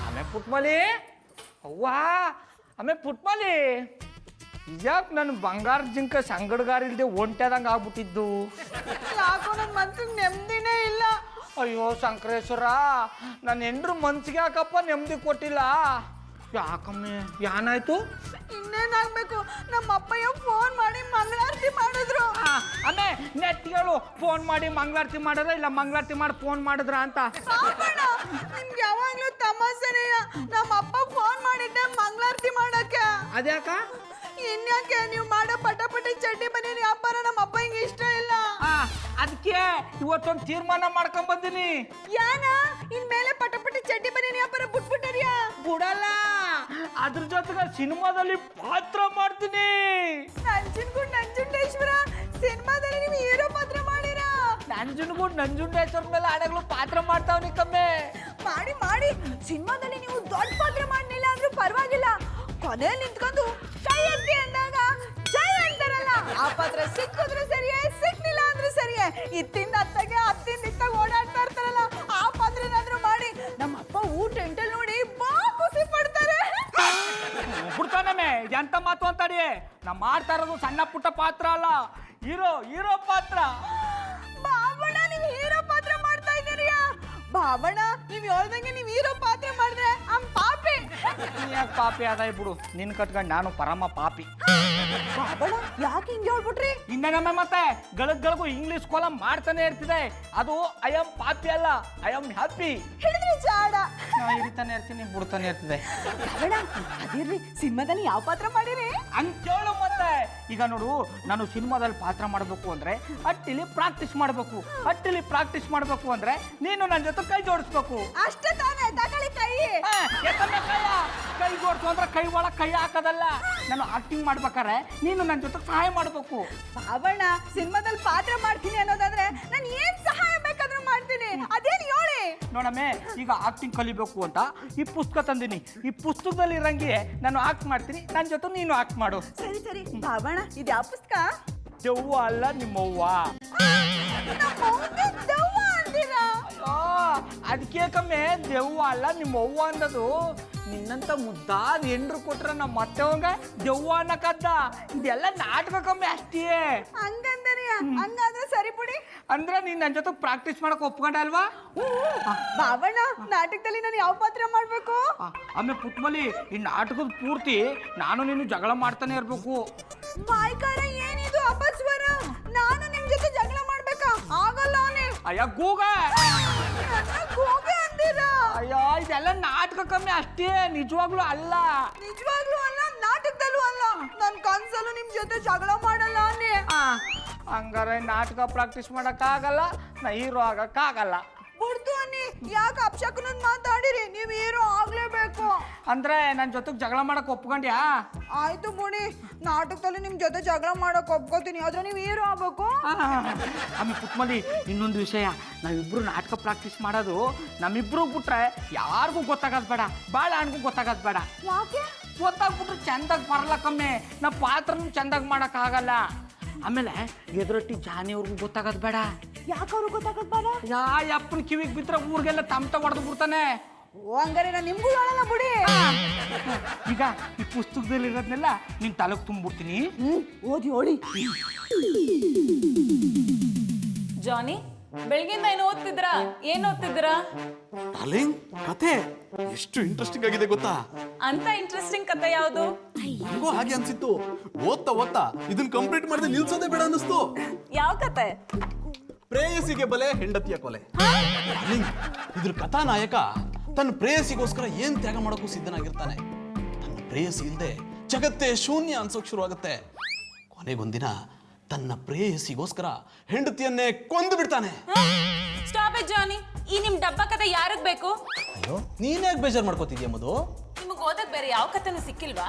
ಆಮೇಲೆ ಪುಟ್ಮಲಿ, ಅವ್ವಾ ಆಮೇಲೆ ಪುಟ್ಮಲಿ, ಯಾಕೆ ನನ್ನ ಬಂಗಾರ ಜಿಂಕ ಸಂಗಡ್ಗಾರ ಇಲ್ದೆ ಒಂಟೆದಂಗೆ ಆಗ್ಬಿಟ್ಟಿದ್ದು? ಯಾಕೋ ನನ್ನ ಮನ್ಸಿಗೆ ನೆಮ್ಮದಿನೇ ಇಲ್ಲ. ಅಯ್ಯೋ ಶಂಕರೇಶ್ವರ, ನನ್ನ ಹೆಂಡ್ರು ಮನ್ಸಿಗೆ ಯಾಕಪ್ಪ ನೆಮ್ಮದಿ ಕೊಟ್ಟಿಲ್ಲ? ಯಾಕಮ್ಮೆ, ಏನಾಯ್ತು? ಇನ್ನೇನಾಗ್ಬೇಕು, ನಮ್ಮ ಅಪ್ಪಯ್ಯ ಫೋನ್ ಮಾಡಿ ಮಂಗಳಾರತಿ ಮಾಡಿದ್ರು. ಅಮ್ಮೆ ನೆಟ್ಗಳು ಫೋನ್ ಮಾಡಿ ಮಂಗಳಾರತಿ ಮಾಡಿದ್ರ ಇಲ್ಲ ಮಂಗಳಾರತಿ ಮಾಡಿ ಫೋನ್ ಮಾಡಿದ್ರ ಅಂತ? ಪಾಪಣ್ಣ, ನಿಮ್ಗೆ ಯಾವಾಗ್ಲೂ ತಮಾಸೆನೆಯ. ನಮ್ಮ ಅಪ್ಪ ಫೋನ್ ಮಾಡಿದ್ದೆ ಮಂಗಳಾರತಿ ಮಾಡಕ್ಕೆ. ಅದ್ಯಾಕ? ಇನ್ಯಾಕೆ, ನೀವು ಮಾಡೋ ಪಟಾಪಟಿ ಚಡ್ಡಿ ಬನ್ನಿ ವ್ಯಾಪಾರ ನಮ್ಮ ಅಪ್ಪ ಹಿಂಗೆ ಇಷ್ಟ ಇಲ್ಲ. ಅದಕ್ಕೆ ಇವತ್ತೊಂದು ತೀರ್ಮಾನ ಮಾಡ್ಕೊಂಡ್ ಬಂದಿನಿ. ಯಾನ ಇನ್ಮೇಲೆ ಪಟಾಪಟಿ ಚಡ್ಡಿ ಬನ್ನಿ ವ್ಯಾಪಾರ ಬಿಟ್ಬಿಟ್ಟರಿಯಾ? ಬಿಡಲ್ಲ, ಅದ್ರ ಜೊತೆಗೆ ಸಿನಿಮಾದಲ್ಲಿ ಪಾತ್ರ ಮಾಡ್ತೀನಿ. ನಂಜುಂಡೇಶ್ವರ ಸಿನಿಮಾದಲ್ಲಿ ನೀವು ಹೀರೋ ಪಾತ್ರ ಮಾಡಿರಾ? ನಂಜುಂಡೇಶ್ವರ ಮೇಲೆ ಹಾಡುಗಳು ಪಾತ್ರ ಮಾಡ್ತಾವ್ನಿ ಕಮ್ಮೆ. ಮಾಡಿ ಮಾಡಿ ಸಿನಿಮಾದಲ್ಲಿ ನೀವು ದೊಡ್ಡ ಪಾತ್ರ ಮಾಡಲಿಲ್ಲ ಅಂದ್ರೂ ಪರವಾಗಿಲ್ಲ, ಕೊನೆಯಲ್ಲಿ ನಿಂತ್ಕೊಂಡು ಜೈ ಅಂತಿ ಅಂದಾಗ ಜೈ ಅಂತಾರಲ್ಲ, ಆ ಪಾತ್ರ ಸಿಕ್ಕಿದ್ರು ಸರಿಯೇ, ಸಿಕ್ಲಿಲ್ಲ ಅಂದ್ರೂ ಸರಿಯೇ, ಇತ್ತಿಂದ ಅತ್ತಗೆ ಅತ್ತಿಂದ ಇತ್ತಾಗ ಓಡಾಡ್ತಾ ಇರ್ತಾರಲ್ಲ, ಆ ಪಾತ್ರ ಏನಾದ್ರೂ ಮಾಡಿ ನಮ್ಮ ಅಪ್ಪ ಟೆಂಟಲ್ ನೋಡಿ ಬಾ ಖುಷಿ ಪಡ್ತಾರೆ. ಬಿಡ್ತಾನಮ್ಮೆ, ಎಂತ ಮಾತು ಅಂತಾಡಿ? ನಾ ಮಾಡ್ತಾ ಇರೋದು ಸಣ್ಣ ಪುಟ್ಟ ಪಾತ್ರ ಅಲ್ಲ, ಹೀರೋ ಪಾತ್ರ. ಬಾಬಣ್ಣ, ನೀವು ಹೀರೋ ಪಾತ್ರ ಮಾಡ್ತಾ ಇದ್ದೀರಿಯಾ? ಬಾಬಣ್ಣ, ನೀವು ಹೇಳ್ದಂಗೆ ನೀವು ಹೀರೋ ಪಾತ್ರ ಮಾಡಿದ್ರೆ ಪಾಪಿ. ಯಾಕೆ ಪಾಪಿ ಆದಾಯ ಬಿಡು, ನಿನ್ ಕಟ್ಕೊಂಡು ನಾನು ಪರಮ ಪಾಪಿ. ಬಾಬಣ್ಣ, ಯಾಕೆ ಹಿಂಗೆ ಹೇಳ್ಬಿಟ್ರಿ? ಇನ್ನೇನಮ್ಮ, ಮತ್ತೆ ಗಳಿಗೂ ಇಂಗ್ಲಿಷ್ ಕಾಲಂ ಮಾಡ್ತಾನೆ ಇರ್ತಿದೆ. ಅದು ಐ ಆಮ್ ಪಾಪಿ ಅಲ್ಲ, ಐ ಆಮ್ ಹ್ಯಾಪಿ. ಹೇಳಿದ್ರಿ ಜಾಡ. ನಾ ಹಿಡಿತಾನೆ ಇರ್ತೀನಿ, ಬಿಡ್ತಾನೆ ಇರ್ತದೆ. ಬಾಬಣ್ಣ, ಅದಿರ್ಲಿ, ಸಿನಿಮಾದಲ್ಲಿ ಯಾವ ಪಾತ್ರ ಮಾಡಿರಿ? ಹಂಗ್ ಕೇಳು ಮತ್ತೆ. ಈಗ ನೋಡು, ನಾನು ಸಿನಿಮಾದಲ್ಲಿ ಪಾತ್ರ ಮಾಡಬೇಕು ಅಂದ್ರೆ ಅಟ್ಟಿಲಿ ಪ್ರಾಕ್ಟೀಸ್ ಮಾಡಬೇಕು. ಅಟ್ಟಿಲಿ ಪ್ರಾಕ್ಟೀಸ್ ಮಾಡಬೇಕು ಅಂದ್ರೆ ನೀನು ನನ್ನ ಜೊತೆ ಕೈ ಜೋಡಿಸ್ಬೇಕು. ಅಷ್ಟೇ ತಾನೇ, ತಗೊಳ್ಳಿ ಕೈ. ಯಾಕಂದ್ರೆ ಕೈಯ ಕೈ ಜೋಡ್ಸು ಅಂದ್ರೆ ಕೈ ಒಳಗೆ ಕೈ ಹಾಕೋದಲ್ಲ. ನಾನು ಆಕ್ಟಿಂಗ್ ಮಾಡ್ಬೇಕಾರೆ ನೀನು ನನ್ನ ಜೊತೆ ಸಹಾಯ ಮಾಡಬೇಕು. ಬಾಬಣ್ಣ ಸಿನಿಮಾದಲ್ಲಿ ಪಾತ್ರ ಮಾಡ್ತೀನಿ ಅನ್ನೋದಾದ್ರೆ ನಾನು ಏನ್ ಸಹಾಯ ಬೇಕಾದ್ರೂ ಮಾಡ್ತೀನಿ. ಅದೇನು ಹೇಳಿ. ನೋಡಮ್ಮೆ, ಈಗ ಆಕ್ಟಿಂಗ್ ಕಲಿಬೇಕು ಅಂತ ಈ ಪುಸ್ತಕ ತಂದಿನಿ. ಈ ಪುಸ್ತಕದಲ್ಲಿ ಇರಂಗೆ ನಾನು ಆಕ್ಟ್ ಮಾಡ್ತೀನಿ, ನನ್ನ ಜೊತೆ ನೀನು ಆಕ್ಟ್ ಮಾಡು. ಸರಿ ಸರಿ ಬಾಬಣ್ಣ, ಇದು ಯಾವ ಪುಸ್ತಕ? ದೆವ್ವ ಅಲ್ಲ ನಿಮ್ಮವ್ವ. ದೆವ್ವ ಅಂತೀರಾ? ಅಯ್ಯೋ, ಅದಕ್ಕೆ ಕಮ್ಮೆ ದೆವ್ವ ಅಲ್ಲ ನಿಮ್ಮವ್ವ ಅಂದದು. ನಿನ್ನಂತ ಮುದ್ದಾದ ಹೆಂಡ್ರು ಕೊಟ್ರ ನಮ್ಮ ಮತ್ತೆವಂಗ ದೆವ್ವ ಅನ್ನಕದ್ದ. ಇದೆಲ್ಲ ನಾಟಕ ಕಮ್ಮಿ ಅಷ್ಟೇ. ಹಂಗಂದ್ರೆ ಹಂಗಾದ್ರೆ ಸರಿ ಬಿಡಿ. ಅಂದ್ರೆ ನೀನ್ ನನ್ನ ಜೊತೆ ಪ್ರಾಕ್ಟೀಸ್ ಮಾಡಕ್ ಒಪ್ಕೊಂಡೆ ಅಲ್ವಾ? ಬಾಬಣ್ಣ, ನಾಟಕದಲ್ಲಿ ನಾನು ಯಾವ ಪಾತ್ರ ಮಾಡ್ಬೇಕು? ಆಮೇಲೆ ಪುಟ್ಮಲಿ, ಈ ನಾಟಕದ ಪೂರ್ತಿ ನಾನು ನೀನು ಜಗಳ ಮಾಡ್ತಾನೆ ಇರ್ಬೇಕು. ಮಾಯ್ಕಾರ, ಏನಿದು ಅಪಸ್ವರ? ನಾನು ನಿಮ್ ಜೊತೆ ಜಗಳ ಮಾಡ್ಬೇಕಾ? ಆಗಲ್ಲ. ಅಯ್ಯ ಗೂಗ, ಹೋಗಿ ಅಂತೀರಾ? ಅಯ್ಯೋ, ಇದೆಲ್ಲ ನಾಟಕ ಕಮ್ಮಿ ಅಷ್ಟೇ, ನಿಜವಾಗ್ಲೂ ಅಲ್ಲ. ನಿಜವಾಗ್ಲೂ ಅಲ್ಲ, ನಾಟಕದಲ್ಲೂ ಅಲ್ಲ. ನನ್ ಕನ್ಸಲ್ಲೂ ನಿಮ್ ಜೊತೆ ಜಗಳ ಮಾಡಲ್ಲ ಅನ್ನಿ. ಹಂಗಾರೆ ನಾಟಕ ಪ್ರಾಕ್ಟೀಸ್ ಮಾಡಕ್ಕಾಗಲ್ಲ, ನಾ ಹೀರೋ ಆಗಕ್ಕಾಗಲ್ಲ. ಬಿಡ್ತು ಅನ್ನಿ, ಯಾಕೆ ಅಪ್ಶಕನನ್ ಮಾತಾಡಿರಿ? ನೀವ್ ಹೀರೋ ಆಗ್ಲೇಬೇಕು. ಅಂದ್ರೆ ನನ್ನ ಜೊತೆಗೆ ಜಗಳ ಮಾಡಕ್ ಒಪ್ಕೊಂಡ್ಯಾ? ಆಯ್ತು ಬಿಡಿ, ನಾಟಕದಲ್ಲಿ ನಿಮ್ ಜೊತೆ ಜಗಳ ಮಾಡಕ್ ಒಪ್ಕೋತೀನಿ, ಆದ್ರೆ ನೀವ್ ಹೀರೋ ಆಗ್ಬೇಕು. ಆಮೇಲೆ ಪುಟ್ಮಲಿ, ಇನ್ನೊಂದು ವಿಷಯ, ನಾವಿಬ್ರು ನಾಟಕ ಪ್ರಾಕ್ಟೀಸ್ ಮಾಡೋದು ನಮ್ಮಿಬ್ರು ಬಿಟ್ರೆ ಯಾರಿಗೂ ಗೊತ್ತಾಗದ್ ಬೇಡ, ಬಾಳ ಹಣ್ಗೂ ಗೊತ್ತಾಗದ್ ಬೇಡ. ಯಾಕೆ? ಗೊತ್ತಾಗ್ಬಿಟ್ರೆ ಚಂದಾಗ ಬರಲ್ಲ ಕಮ್ಮಿ, ನಾ ಪಾತ್ರನೂ ಚಂದಾಗಿ ಮಾಡಕ್ ಆಗಲ್ಲ. ಆಮೇಲೆ ಎದುರೊಟ್ಟಿ ಜಾನಿ ಅವ್ರಿಗೂ ಗೊತ್ತಾಗದ್ ಬೇಡ. ಯಾಕೆ ಅವ್ರಿಗೆ ಗೊತ್ತಾಗದ್ ಬೇಡ? ಯಪ್ಪನ ಕಿವಿಗೆ ಬಿದ್ರೆ ಊರಿಗೆಲ್ಲ ತಮಟ ಹೊಡೆದು ಬಿಡ್ತಾನೆ. ಓ, ಹಂಗಾರೆ ನಾನು ನಿಮ್ಗೂ ಹೇಳಲ್ಲ ಬಿಡಿ. ಈಗ ಈ ಪುಸ್ತಕದಲ್ಲಿ ಇರೋದ್ನೆಲ್ಲ ನಿನ್ ತಲೆಗೆ ತುಂಬಿಡ್ತೀನಿ. ಓದಿ ಹೋಳಿ. ಜಾನಿ, ಬೆಳಗಿಂದ ಏನು ಓದ್ತಿದ್ರಾ? ಏನ್ ಓದ್ತಿದ್ರಾ? ಡಾರ್ಲಿಂಗ್, ಕತೆ ಎಷ್ಟು ಇಂಟ್ರೆಸ್ಟಿಂಗ್ ಆಗಿದೆ ಗೊತ್ತಾ? ಅಂತ ಇಂಟ್ರೆಸ್ಟಿಂಗ್ ಕತೆ ಯಾವುದು? ನನಗೂ ಹಾಗೆ ಅನ್ಸಿತ್ತು. ಓದ್ತಾ ಓದ್ತಾ ಇದನ್ನ ಕಂಪ್ಲೀಟ್ ಮಾಡಿದ್ರೆ ನಿಲ್ಸೋದೇ ಬೇಡ ಅನ್ನಿಸ್ತು. ಯಾವ ಕತೆ? ಪ್ರೇಯಸಿಗೆ ಬಲೆ, ಹೆಂಡತಿಯ ಕೊಲೆ. ಡಾರ್ಲಿಂಗ್, ಇದ್ರ ಕಥಾನಾಯಕ ತನ್ನ ಪ್ರೇಯಸಿಗೋಸ್ಕರ ಏನ್ ತ್ಯಾಗ ಮಾಡೋಕ್ಕೂ ಸಿದ್ಧನಾಗಿರ್ತಾನೆ. ತನ್ನ ಪ್ರೇಯಸಿ ಇಲ್ಲದೆ ಜಗತ್ತೇ ಶೂನ್ಯ ಅನ್ಸೋಕ್ ಶುರು ಆಗುತ್ತೆ. ಕೊನೆಗೊಂದಿನ ತನ್ನ ಪ್ರೇಯಸಿಗೋಸ್ಕರ ಹೆಂಡತಿಯನ್ನೇ ಕೊಂದು ಬಿಡ್ತಾನೆ. ಸ್ಟಾಪ್ ಇಟ್ ಜಾನಿ, ಈ ನಿಮ್ ಡಬ್ಬ ಕತೆ ಯಾರಿಗ್ ಬೇಕು? ಅಯ್ಯೋ, ನೀನ್ಯಾಕೆ ಬೇಜಾರ್ ಮಾಡ್ಕೋತಿದ್ಯಾ ಮಧು? ನಿಮಗ್ ಓದಕ್ ಬೇರೆ ಯಾವ ಕತೆನೂ ಸಿಕ್ಕಿಲ್ವಾ?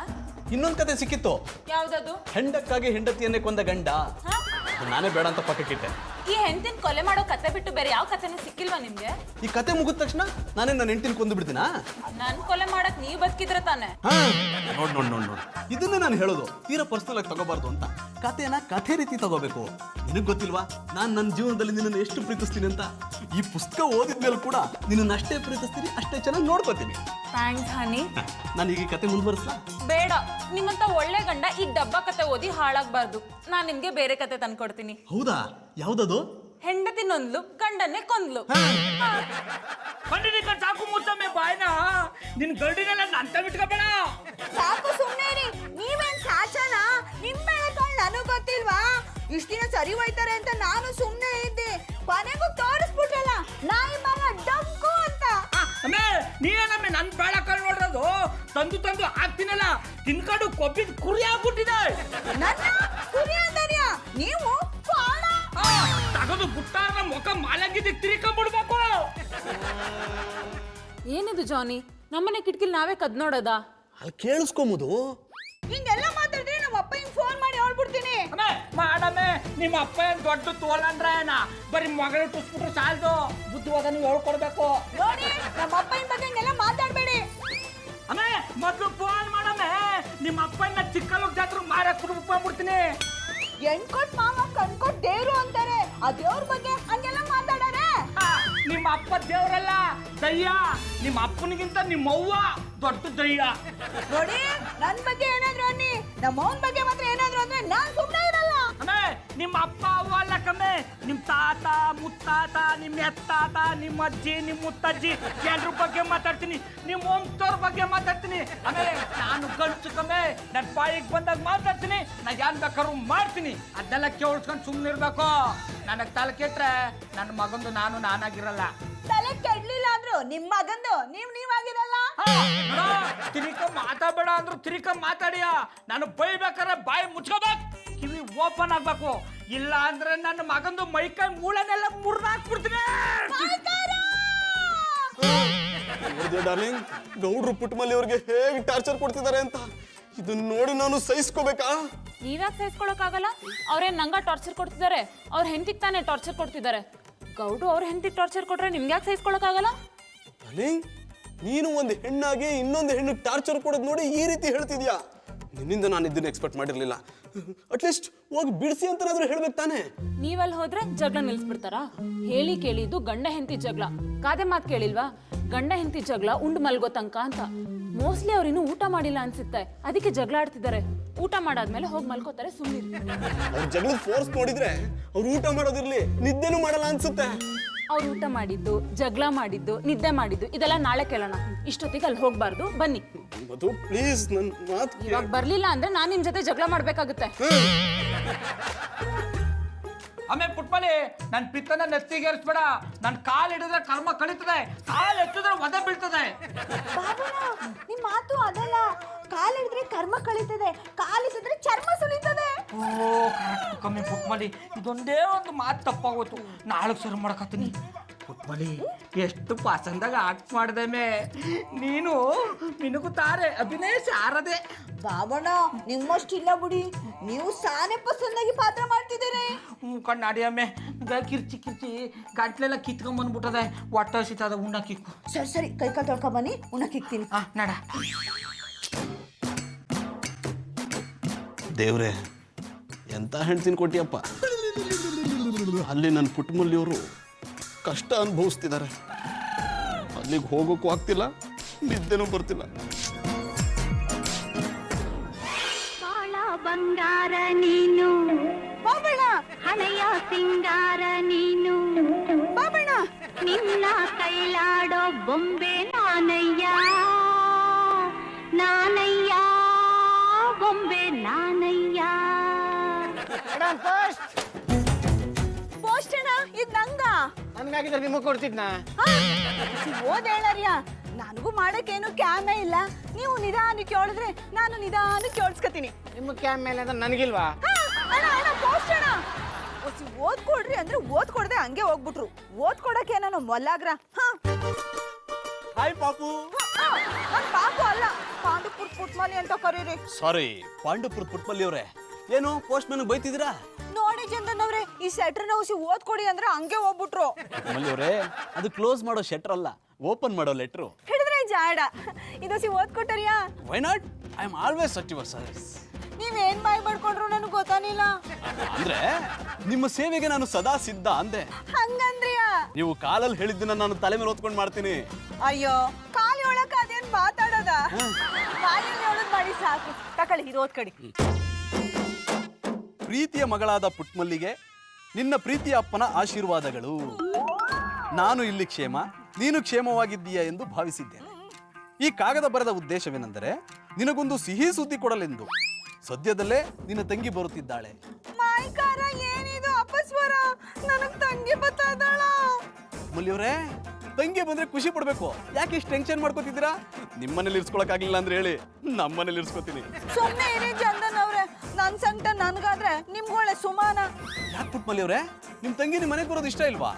ಇನ್ನೊಂದ್ ಕತೆ ಸಿಕ್ಕಿತ್ತು. ಯಾವ್ದದು? ಹೆಂಡಕ್ಕಾಗಿ ಹೆಂಡತಿಯನ್ನೇ ಕೊಂದ ಗಂಡ. ನಾನೇ ಬೇಡ ಅಂತ ಪಕ್ಕಕ್ಕಿಟ್ಟೆ. ಈ ಹೆಂಡತಿನ ಕೊಲೆ ಮಾಡೋ ಕತೆ ಬಿಟ್ಟು ಬೇರೆ ಯಾವ ಕತೆನೂ ಸಿಕ್ಕಿಲ್ವಾ ನಿಮ್ಗೆ? ಈ ಕತೆ ಮುಗಿದ ತಕ್ಷಣ ನಾನೇ ನನ್ನ ಹೆಂಡತಿನ ಕೊಂದು ಬಿಡ್ತೀನಾ? ನನ್ ಕೊಲೆ ಮಾಡಕ್ ನೀವ್ ಬದುಕಿದ್ರೆ ತಾನೆ. ನೋಡ್ ನೋಡ್ ನೋಡ್ ನೋಡ್, ಇದನ್ನೇ ನಾನು ಹೇಳೋದು, ತೀರಾ ಪರ್ಸನಲ್ ಆಗಿ ತಗೋಬಾರ್ದು ಅಂತ. ಕತೆನ ಕಥೆ ರೀತಿ ತಗೋಬೇಕು. ನಿನಗ್ ಗೊತ್ತಿಲ್ವಾ ನಾನು ನನ್ನ ಜೀವನದಲ್ಲಿ ನಿನ್ನನ್ನು ಎಷ್ಟು ಪ್ರೀತಿಸ್ತೀನಿ ಅಂತ? ಈ ಪುಸ್ತಕ ಓದಿದ್ಮೇಲೆ ಕೂಡ ನಿನ್ನನ್ನು ಅಷ್ಟೇ ಪ್ರೀತಿಸ್ತೀನಿ, ಅಷ್ಟೇ ಚೆನ್ನಾಗಿ ನೋಡ್ಕೋತೀನಿ. ಥ್ಯಾಂಕ್ಸ್ ಹನಿ. ನಾನು ಈಗ ಈ ಕತೆ ಮುಂದುವರಿಸ್ಲಾ? ಬೇಡ, ನಿಮ್ಮಂತ ಒಳ್ಳೆ ಗಂಡ ಈ ಡಬ್ಬ ಕತೆ ಓದಿ ಹಾಳಾಗ್ಬಾರ್ದು. ನಾನ್ ನಿಮ್ಗೆ ಬೇರೆ ಕತೆ ತಂದ್ಕೊಡ್ತೀನಿ. ಹೌದಾ? ಯಾವ್ದದು? ಹೆಂಡತಿ ನೊಂದ್ಲು, ಗಂಡನ್ನೇ ಕೊಂದ್ಲು. ಕಂಡಿನಿಕ ಸಾಕು ಮುತ್ತಮ್ಮೆ ಬಾಯ್ನ, ನಿನ್ ಗರ್ಡಿನೆಲ್ಲ ನಂತ ಬಿಟ್ಕೋಬೇಡ. ಸಾಕು, ಸುಮ್ಮನೆ ರೀ. ನೀವೇನ್ ಸಾಚನ? ನಿಮ್ಮೆ ನನಗ್ ಗೊತ್ತಿಲ್ವಾ? ಇಷ್ಟ ದಿನ ಸರಿ ಹೋಯ್ತಾರೆ ಅಂತ ನಾನು ಸುಮ್ಮನೆ ಇದ್ದೆ. ಕೊನೆಗೂ ತೋರಿಸ್ಬಿಟ್ಟಲ್ಲ ನಾಯಿ ಮಗ ಡಂಕು ಅಂತ. ನೀನಮ್ಮೆ ನನ್ ಬೇಡ ಕಳ್ ನೋಡ್ರದು ತಂದು ತಂದು ಹಾಕ್ತೀನಲ್ಲ, ತಿನ್ಕೊಂಡು ಕೊಬ್ಬಿದ್ ಕುರಿ ಆಗ್ಬಿಟ್ಟಿದೆ. ನನ್ನ ಕುರಿ ಅಂದರ್ಯ ನೀವು? ತಗದು ಬುಟ್ಟಾರ ಮುಖ ಮಾಲಂಗಿದ್ದಕ್ಕೆ ತಿರ್ಕೊಂಡ್ಬಿಡ್ಬೇಕು. ಏನಿದು ಜಾನಿ, ನಮ್ಮನೆ ಕಿಟಕಿಲ್ ನಾವೇ ಕದ್ ನೋಡೋದಾ? ಅಲ್ಲಿ ಕೇಳಿಸ್ಕೊಂಬುದು. ಹಿಂಗೆಲ್ಲ ಮಾತಾಡಿದ್ರೆ ನಮ್ಮ ಅಪ್ಪ ಹಿಂಗ್ ಫೋನ್ ಮಾಡಿ ಹೇಳ್ಬಿಡ್ತೀನಿ. ಮಾಡಮ್ಮೆ, ನಿಮ್ಮ ಅಪ್ಪ ಏನ್ ದೊಡ್ಡ ತೋಲಂದ್ರ ಏನ? ಬರೀ ಮಗಳು ಟುಸ್ಬಿಟ್ರು ಸಾಲ್ದು, ಬುದ್ಧಿವಾದ ನೀವು ಹೇಳ್ಕೊಡ್ಬೇಕು. ನೋಡಿ, ನಮ್ಮ ಅಪ್ಪನ ಬಗ್ಗೆ ಹಿಂಗೆಲ್ಲ ಮಾತಾಡ್ಬೇಡಿ. ಅಮ್ಮೆ, ಮೊದ್ಲು ಫೋನ್ ಮಾಡಮ್ಮೆ. ನಿಮ್ಮ ಅಪ್ಪನ ಚಿಕ್ಕಲ್ಲೂರ್ ಜಾತ್ರೆ ಮಾರ ಕುಡ್ಬಿಡ್ತೀನಿ. ಎಣ್ಕೊಟ್ ಮಾವ ಕಣ್ಕೊಟ್ ದೇವ್ರು ಅಂತಾರೆ. ಆ ದೇವ್ರ ಬಗ್ಗೆ ಹಂಗೆಲ್ಲ ಮಾತಾಡಾರೆ. ನಿಮ್ಮ ಅಪ್ಪ ದೇವ್ರಲ್ಲ, ದಯ್ಯ. ನಿಮ್ಮ ಅಪ್ಪನಿಗಿಂತ ನಿಮ್ಮ ಅವ್ವ ದೊಡ್ಡ ದಯ್ಯ. ನೋಡಿ, ನನ್ ಬಗ್ಗೆ ಏನಾದ್ರು ಅನ್ನಿ, ನಮ್ಮ ಅವನ ಬಗ್ಗೆ ಮಾತ್ರ ಏನಾದ್ರು ಅಂದ್ರೆ ನಾನ್ ಸುಮ್ಮನೆ ಇರಲ್ಲ. ಅಮ್ಮೆ, ನಿಮ್ಮ ಅಪ್ಪ ಅವ್ವ ಅಲ್ಲ ಕಮ್ಮೆ, ನಿಮ್ ತಾತ ಮುತ್ತಾತ, ನಿಮ್ಮ ಎತ್ತಾತ, ನಿಮ್ಮ ಅಜ್ಜಿ, ನಿಮ್ಮ ಮುತ್ತಜ್ಜಿ ಎಲ್ರ ಬಗ್ಗೆ ಮಾತಾಡ್ತೀನಿ. ನಿಮ್ಮ ವಂಶದವ್ರ ಬಗ್ಗೆ ಮಾತಾಡ್ತೀನಿ. ಅಮ್ಮೆ, ನಾನು ಗಂಟು ಕಮ್ಮೆ, ನನ್ನ ಬಾಯಿಗೆ ಬಂದಾಗ ಮಾತಾಡ್ತೀನಿ. ನಾ ಏನ್ ಬೇಕಾದ್ರು ಮಾಡ್ತೀನಿ. ಅದನ್ನೆಲ್ಲ ಕೇಳಿಸ್ಕೊಂಡು ಸುಮ್ಮನೆ ಇರ್ಬೇಕು. ನನಗೆ ತಲೆ ಕೆಟ್ರೆ ನನ್ನ ಮಗಂದು ನಾನಾಗಿರಲ್ಲ. ತಲೆ ಕೆಡ್ಲಿಲ್ಲ ಅಂದ್ರು ನಿಮ್ ಮಗಂದು ನೀವಾಗಿರಲ್ಲ. ತಿರಿಕ ಮಾತಾಡಬೇಡ ಅಂದ್ರು ತಿರಿಕ ಮಾತಾಡಿಯ. ನಾನು ಬೈಬೇಕಾದ್ರೆ ಬಾಯಿ ಮುಚ್ಕೋಬೇಕು, ಕಿವಿ ಓಪನ್ ಆಗ್ಬೇಕು. ಇಲ್ಲ ಅಂದ್ರೆ ನನ್ನ ಮಗಂದು ಮೈಕೈ ಮೂಳೆನೆಲ್ಲ ಮುರಿದಾಕ್ಬಿಡ್ತೀನಿ. ನೋಡಿದೆ ಡಾರ್ಲಿಂಗ್, ಗೌಡ್ರು ಪುಟ್ಟಮಲ್ಲಿ ಅವ್ರಿಗೆ ಹೇಗೆ ಟಾರ್ಚರ್ ಕೊಡ್ತಿದ್ದಾರೆ ಅಂತ. ಇದನ್ನ ನೋಡಿ ನಾನು ಸಹಿಸ್ಕೋಬೇಕಾ? ನೀವ್ಯಾಕೆ ಸಹಿಸ್ಕೊಳಕ್ಕಾಗಲ್ಲ? ಅವ್ರೇನ್ ನಂಗ ಟಾರ್ಚರ್ ಕೊಡ್ತಿದ್ದಾರೆ? ಅವ್ರ ಹೆಂಡತಿಗೆ ತಾನೇ ಟಾರ್ಚರ್ ಕೊಡ್ತಿದ್ದಾರೆ. ಗೌಡ್ರು ಅವ್ರ ಹೆಂಡತಿಗೆ ಟಾರ್ಚರ್ ಕೊಟ್ರೆ ನಿಮ್ಗೆ ಯಾಕೆ ಸಹಿಸ್ಕೊಳಕ್ಕಾಗಲ್ಲ? ಡಾರ್ಲಿಂಗ್, ನೀನು ಒಂದು ಹೆಣ್ಣಾಗಿ ಇನ್ನೊಂದು ಹೆಣ್ಣಿಗೆ ಟಾರ್ಚರ್ ಕೊಡೋದು ನೋಡಿ ಈ ರೀತಿ ಹೇಳ್ತಿದ್ಯಾ? ನಿನ್ನಿಂದ ನಾನು ಇದನ್ನ ಎಕ್ಸ್ಪೆಕ್ಟ್ ಮಾಡಿರ್ಲಿಲ್ಲ. ಅಟ್ಲೀಸ್ಟ್ ಹೋಗಿ ಬಿಡಿಸಿ ಅಂತನಾದ್ರೂ ಹೇಳ್ಬೇಕು ತಾನೇ. ನೀವಲ್ಲಿ ಹೋದ್ರೆ ಜಗಳ ನಿಲ್ಸ್ಬಿಡ್ತಾರಾ? ಹೇಳಿ ಕೇಳಿದ್ದು ಗಂಡ ಹೆಂಡತಿ ಜಗಳ. ಕಾದೆ ಮಾತು ಕೇಳಿಲ್ವಾ? ಗಂಡ ಹೆಂಡತಿ ಜಗಳ ಉಂಡು ಮಲ್ಗೋ ತನಕ ಅಂತ. ಮೋಸ್ಟ್ಲಿ ಅವ್ರು ಇನ್ನೂ ಊಟ ಮಾಡಿಲ್ಲ ಅನ್ಸುತ್ತೆ, ಅದಕ್ಕೆ ಜಗಳ ಆಡ್ತಿದ್ದಾರೆ. ಊಟ ಮಾಡಾದ್ಮೇಲೆ ಹೋಗಿ ಮಲ್ಕೋತಾರೆ, ಸುಮ್ಮನಿರಿ. ಅವ್ರ ಜಗಳದ ಫೋರ್ಸ್ ನೋಡಿದ್ರೆ ಅವ್ರು ಊಟ ಮಾಡೋದಿರ್ಲಿ, ನಿದ್ದೆನೂ ಮಾಡಲ್ಲ ಅನ್ಸುತ್ತೆ. ಅವ್ರು ಊಟ ಮಾಡಿದ್ದು, ಜಗಳ ಮಾಡಿದ್ದು, ನಿದ್ದೆ ಮಾಡಿದ್ದು ಇದೆಲ್ಲ ನಾಳೆ ಕೇಳೋಣ. ಇಷ್ಟೊತ್ತಿಗೆ ಅಲ್ಲಿ ಹೋಗ್ಬಾರ್ದು, ಬನ್ನಿ. ಮಧು ಪ್ಲೀಸ್, ನನ್ನ ಮಾತು ಇವಾಗ ಬರ್ಲಿಲ್ಲ ಅಂದ್ರೆ ನಾನು ನಿಮ್ ಜೊತೆ ಜಗಳ ಮಾಡ್ಬೇಕಾಗುತ್ತೆ. ಆಮೇಲೆ ಪುಟ್ಮಲಿ, ನನ್ನ ಪಿತ್ತನ ನೆತ್ತಿಗೇರಿಸ್ಬೇಡ. ನನ್ನ ಕಾಲು ಹಿಡಿದ್ರೆ ಕರ್ಮ ಕಳೀತದೆ, ಕಾಲು ಎತ್ತಿದ್ರೆ ಒದೆ ಬೀಳ್ತದೆ. ನಿಮ್ ಮಾತು ಅದಲ್ಲ. ಕಾಲಿಡಿದ್ರೆ ಕರ್ಮ ಕಳೀತದೆ, ಕಾಲಿಸಿದ್ರೆ ಚರ್ಮ ಸುಲಿತದೆ. ಓ ಕರೆಕ್ಟ್ ಕಮ್ಮಿ ಪುಟ್ಮಲಿ, ಇದೊಂದೇ ಒಂದು ಮಾತು ತಪ್ಪಾಗೋಯ್ತು. ನಾಳೆ ಸರಿ ಮಾಡಕತ್ತೀನಿ. ಪುಟ್ಮಲಿ, ಎಷ್ಟು ಪಸಂದಾಗ ಆಕ್ಟ್ ಮಾಡ್ದೇಮೆ ನೀನು. ಮಿನುಗುತ್ತಾರೆ ಅಭಿನಯ ಸಾರದೆ. ಬಾಬಣ್ಣ ನಿಮ್ಮಷ್ಟಿಲ್ಲ ಬಿಡಿ, ನೀವು ಸಾನೆ ಪಸಂದಾಗಿ ಪಾತ್ರ ಮಾಡ್ತಿದ್ದೀರಿ. ಕಣ್ಣಾಡಿ ಅಮ್ಮೆ, ಕಿರ್ಚಿ ಕಿರ್ಚಿ ಗಂಟ್ಲೆಲ್ಲ ಕಿತ್ಕೊಂಡ್ಬಂದ್ಬಿಟ್ಟದೆ. ಒಟ್ಟ ಸಿತದ ಉಣ್ಣಕ್ಕಿಕ್ಕು. ಸರಿ ಸರಿ, ಕೈ ಕಾಲು ತೊಳ್ಕೊಂಬನ್ನಿ, ಉಣ್ಣಕ್ಕಿಕ್ತೀನಿ. ನಡ. ದೇವ್ರೆ, ಎಂತ ಹೆಣ್ತಿನ ಕೊಟ್ಟಿಯಪ್ಪ. ಅಲ್ಲಿ ನನ್ನ ಪುಟ್ಟಮಲ್ಲಿಯವರು ಕಷ್ಟ ಅನುಭವಿಸ್ತಿದ್ದಾರೆ. ಅಲ್ಲಿಗೆ ಹೋಗೋಕ್ಕೂ ಆಗ್ತಿಲ್ಲ, ನಿದ್ದೆನೂ ಬರ್ತಿಲ್ಲ. ಬಾಳ ಬಂಗಾರ ನೀನು, ಬಾಬಣ್ಣ ಹಳೆಯ ಸಿಂಗಾರ ನೀನು, ಬಾಬಣ್ಣ ನಿನ್ನ ಕೈಲಾಡೋ ಬೊಂಬೆ ನಾನಯ್ಯ, ನಾನಯ್ಯ ಬೊಂಬೆ ನಾನಯ್ಯ. ಪೋಸ್ಟ್ ಅಣ್ಣ, ಇದು ನಂಗ. ನನ್ಗಾಗಿದ್ರೆ ನಿಮಗೆ ಕೊಡ್ತಿದ್ನಾ? ಓದ್ ಹೇಳರ್ಯ, ನನಗೂ ಮಾಡಕ್ಕೇನು ಕ್ಯಾಮೇ ಇಲ್ಲ. ನೀವು ನಿಧಾನಕ್ಕೆ ಹೇಳಿದ್ರೆ ನಾನು ನಿಧಾನಕ್ಕೆ ಕೇಳಿಸ್ಕೊತೀನಿ. ನಿಮ್ಮ ಕ್ಯಾಮ್ ಮೇಲೆ ಅಂದ್ರೆ ನನಗಿಲ್ವಾ? ಅಣ್ಣ ಅಣ್ಣ, ಪೋಸ್ಟ್ ಅಣ್ಣ, ಓದ್ಕೊಡ್ರಿ ಅಂದ್ರೆ ಓದ್ಕೊಡ್ದೆ ಹಂಗೆ ಹೋಗ್ಬಿಟ್ರು. ಓದ್ಕೊಡಕ್ಕೆ ನಾನು ಮೊಲ್ಲಾಗ್ರ. ಹಾಯ್ ಪಾಪು. ನನ್ ಪಾಪು ಅಲ್ಲ, ಪಾಂಡುಪುರ್ ಪುಟ್ಮಲಿ ಅಂತ ಕರೀರಿ. ಸಾರಿ, ಪಾಂಡುಪುರ ಪುಟ್ಟಮಲ್ಲಿ ಅವರೇ, ಏನು ಪೋಸ್ಟ್ ಮ್ಯಾನ್ ಬೈತಿದ್ದೀರಾ? ನೋಡಿ ಚಂದನ್ ಅವ್ರೆ, ಈ ಸೆಟ್ರನ್ನ ಉಸಿ ಓದ್ಕೊಡಿ ಅಂದ್ರೆ ಹಂಗೆ ಹೋಗ್ಬಿಟ್ರು. ಪುಟ್ಟಮಲ್ಲಿ ಅವರೇ, ಅದು ಕ್ಲೋಸ್ ಮಾಡೋ ಶೆಟ್ರ್ ಅಲ್ಲ, ಓಪನ್ ಮಾಡೋ ಲೆಟ್ರು. ಹಿಡಿದ್ರೆ ಜಾಡ. ಇದೊಸಿ ಓದ್ಕೊಟ್ಟರಿಯಾ? Why not? I am always at your service. ನೀವೇನ್ ಬಾಯ್ ಮಾಡ್ಕೊಂಡ್ರು ನನಗೆ ಗೊತ್ತಾನಿಲ್ಲ. ಅಂದ್ರೆ ನಿಮ್ಮ ಸೇವೆಗೆ ನಾನು ಸದಾ ಸಿದ್ಧ ಅಂದೆ. ಹಂಗಂದ್ರಿಯಾ? ನೀವು ಕಾಲಲ್ಲಿ ಹೇಳಿದ್ದನ್ನ ನಾನು ತಲೆ ಮೇಲೆ ಹೊತ್ಕೊಂಡು ಮಾಡ್ತೀನಿ. ಅಯ್ಯೋ, ಕಾಲಿ ಒಳಕ ಅದೇನ್ ಮಾತಾಡೋದ? ಕಾಲಿಯಲ್ಲಿ ಒಳಗ್ ಮಾಡಿ ಸಾಕು. ತಕೊಳ್ಳಿ, ಇದು ಓದ್ಕಡಿ. ಪ್ರೀತಿಯ ಮಗಳಾದ ಪುಟ್ಮಲ್ಲಿಗೆ ನಿನ್ನ ಪ್ರೀತಿಯ ಅಪ್ಪನ ಆಶೀರ್ವಾದಗಳು. ನಾನು ಇಲ್ಲಿ ಕ್ಷೇಮ, ನೀನು ಕ್ಷೇಮವಾಗಿದ್ದೀಯಾ ಎಂದು ಭಾವಿಸಿದ್ದೇನೆ. ಈ ಕಾಗದ ಬರೆದ ಉದ್ದೇಶವೇನೆಂದರೆ ನಿನಗೊಂದು ಸಿಹಿ ಸುದ್ದಿ ಕೊಡಲೆಂದು. ಸದ್ಯದಲ್ಲೇ ನಿನ್ನ ತಂಗಿ ಬರುತ್ತಿದ್ದಾಳೆ. ಮಾಯ್ಕಾರ, ಏನಿದು ಅಪಸ್ವರ? ನನಗ್ ತಂಗಿ ಬರ್ತಾ ಇದ್ದಾಳ. ಮುಲ್ಲಿಯವರೇ, ತಂಗಿ ಬಂದ್ರೆ ಖುಷಿ ಪಡ್ಬೇಕು. ಯಾಕೆ ಇಷ್ಟು ಟೆನ್ಷನ್ ಮಾಡ್ಕೋತಿದ್ದೀರಾ? ನಿಮ್ಮನೇಲಿ ಇರ್ಸ್ಕೊಳಕ್ಕಾಗಿಲ್ಲ ಅಂದ್ರೆ ಹೇಳಿ, ನಮ್ಮನೇಲಿ ಇರ್ಸ್ಕೊತೀನಿ. ಸುಮ್ಮನೆ ಇರಿ ಚಂದನ್ ಅವ್ರೆ, ನನ್ ಸಂಕಟ ನನ್ಗಾದ್ರೆ ನಿಮ್ಗೊಳ್ಳೆ ಸುಮಾನ. ಯಾಕೆ ಪುಟ್ಮಲ್ಲಿಯವರೇ, ನಿಮ್ ತಂಗಿ ನಿಮ್ಮ ಮನೆಗೆ ಬರೋದು ಇಷ್ಟ ಇಲ್ವಾ?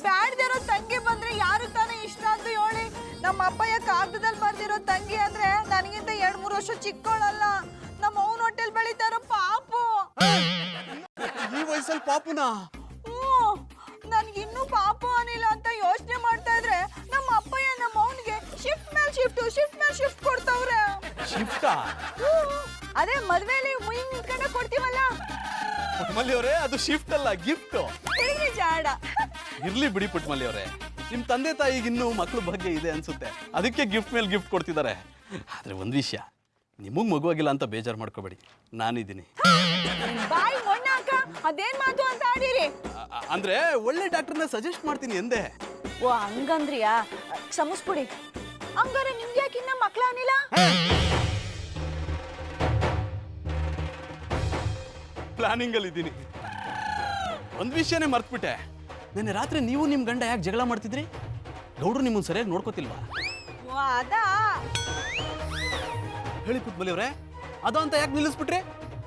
ಬ್ಯಾಡ್ದಿರೋ ತಂಗಿ ಬಂದ್ರೆ ಯಾರು ತಾನೇ ಇಷ್ಟ ಅಂತ ಹೇಳಿ. ನಮ್ಮ ಅಪ್ಪಯ್ಯ ಕಾಗದದಲ್ಲಿ ಬರ್ದಿರೋ ತಂಗಿ ಅಂದ್ರೆ ನನಗಿಂತ 2-3 ವರ್ಷ ಚಿಕ್ಕವಳಲ್ಲ. ನಮ್ಮ ಅವನ ಹೊಟ್ಟೆಲ್ ಬೆಳಿತಾರೋ ಪಾಪು. ಈ ವಯಸ್ಸಲ್ಲಿ ಪಾಪುನಾ? ನನ್ಗಿನ್ನೂ ಪಾಪು ಅನಿಲ್ಲ ಅಂತ ಯೋಚನೆ ಮಾಡ್ತಾ ಇದ್ರೆ ನಮ್ಮ ಅಪ್ಪಯ್ಯ ನಮ್ಮ ಅವನಿಗೆ ಶಿಫ್ಟ್ ಮೇಲೆ ಶಿಫ್ಟ್ ಕೊಡ್ತಾವ್ರೆ. ಶಿಫ್ಟಾ? ಅದೇ ಮದ್ವೆಲಿ ಮುಯಿ ನಿಂತ್ಕೊಂಡ ಕೊಡ್ತೀವಲ್ಲ. ಪುಟ್ಮಲ್ಲಿಯವರೇ, ಅದು ಶಿಫ್ಟ್ ಅಲ್ಲ, ಗಿಫ್ಟ್. ಹೇಳಿದ್ರಿ ಜಾಡ. ಇರ್ಲಿ ಬಿಡಿ ಪುಟ್ಮಲ್ಲಿಯವರೇ, ನಿಮ್ ತಂದೆ ತಾಯಿಗೆ ಇನ್ನೂ ಮಕ್ಳ ಬಗ್ಗೆ ಇದೆ ಅನ್ಸುತ್ತೆ, ಅದಕ್ಕೆ ಗಿಫ್ಟ್ ಮೇಲೆ ಗಿಫ್ಟ್ ಕೊಡ್ತಿದ್ದಾರೆ. ಆದ್ರೆ ಒಂದ್ ವಿಷಯ, ನಿಮಗ್ ಮಗುವಾಗಿಲ್ಲ ಅಂತ ಬೇಜಾರು ಮಾಡ್ಕೋಬೇಡಿ, ನಾನಿದ್ದೀನಿ. ಬಾಯಿ ಮೊಣ್ಣಾಕ, ಅದೇನ್ ಮಾತು ಅಂತ ಆಡಿರಿ. ಅಂದ್ರೆ ಒಳ್ಳೆ ಡಾಕ್ಟರ್ನ ಸಜೆಸ್ಟ್ ಮಾಡ್ತೀನಿ ಎಂದೆ. ಓ ಹಂಗಂದ್ರಿಯಾ? ಕ್ಷಮಿಸ್ಬಿಡಿ. ಹಂಗಾರೆ ನಿಮ್ಗೆ ಯಾಕೆ ಇನ್ನ ಮಕ್ಳ ಅನಿಲ್ಲ? ಪ್ಲಾನಿಂಗ್ ಅಲ್ಲಿ ಇದ್ದೀನಿ. ಒಂದ್ ವಿಷಯನೇ ಮರ್ತ್ಬಿಟ್ಟೆ. ನೆನ್ನೆ ರಾತ್ರಿ ನೀವು ನಿಮ್ ಗಂಡ ಯಾಕೆ ಜಗಳ ಮಾಡ್ತಿದ್ರಿ? ಗೌಡ್ರು ನಿಮ್ಮನ್ನ ಸರಿಯಾಗಿ ನೋಡ್ಕೋತಿಲ್ವಾ? ಓ ಅದಾ? ಹೇಳಿ ಪುಟ್ಮಲ್ಲಿಯವರೇ, ಅದ ಅಂತ ಯಾಕೆ ನಿಲ್ಲಿಸ್ಬಿಟ್ರಿ?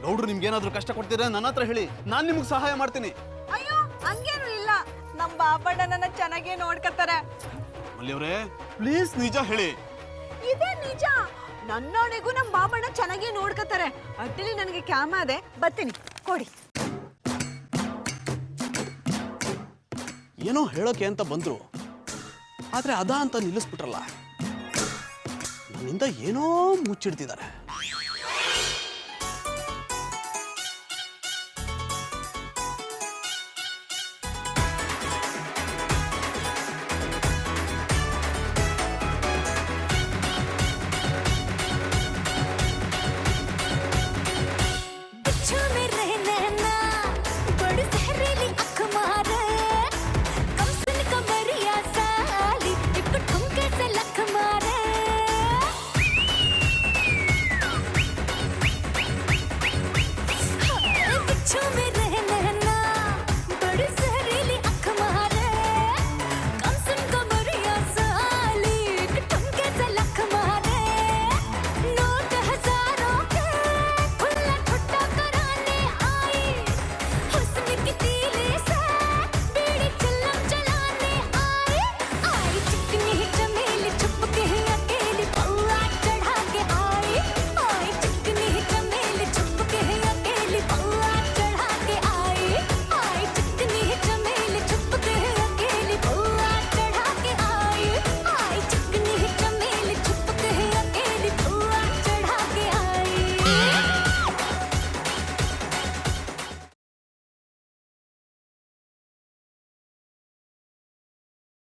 ಗೌಡ್ರು ನಿಮ್ಗೆ ಏನಾದ್ರು ಕಷ್ಟ ಕೊಡ್ತಿದ್ರೆ ನನ್ನ ಹತ್ರ ಹೇಳಿ, ನಾನ್ ನಿಮ್ಗೆ ಸಹಾಯ ಮಾಡ್ತೀನಿ. ಅಯ್ಯೋ, ಹಂಗೇನು ಇಲ್ಲ. ನಮ್ ಬಾಬಣ್ಣ ನನ್ನ ಚೆನ್ನಾಗೇ ನೋಡ್ಕತ್ತಾರೆ. ಮಲ್ಲಿಯವರೇ ಪ್ಲೀಸ್ ನಿಜ ಹೇಳಿ. ಇದೇ ನಿಜ. ನನ್ನೋಣೆಗೂ ನಮ್ಮ ಬಾಬಣ್ಣ ಚೆನ್ನಾಗಿ ನೋಡ್ಕೋತಾರೆ. ಅಟ್ಟಿಲಿ ನನಗೆ ಕ್ಯಾಮ ಅದೆ, ಬರ್ತೀನಿ ಕೊಡಿ. ಏನೋ ಹೇಳೋಕೆ ಅಂತ ಬಂದ್ರು, ಆದ್ರೆ ಅದ ಅಂತ ನಿಲ್ಲಿಸ್ಬಿಟ್ರಲ್ಲ. ನನ್ನಿಂದ ಏನೋ ಮುಚ್ಚಿಡ್ತಿದ್ದಾರೆ.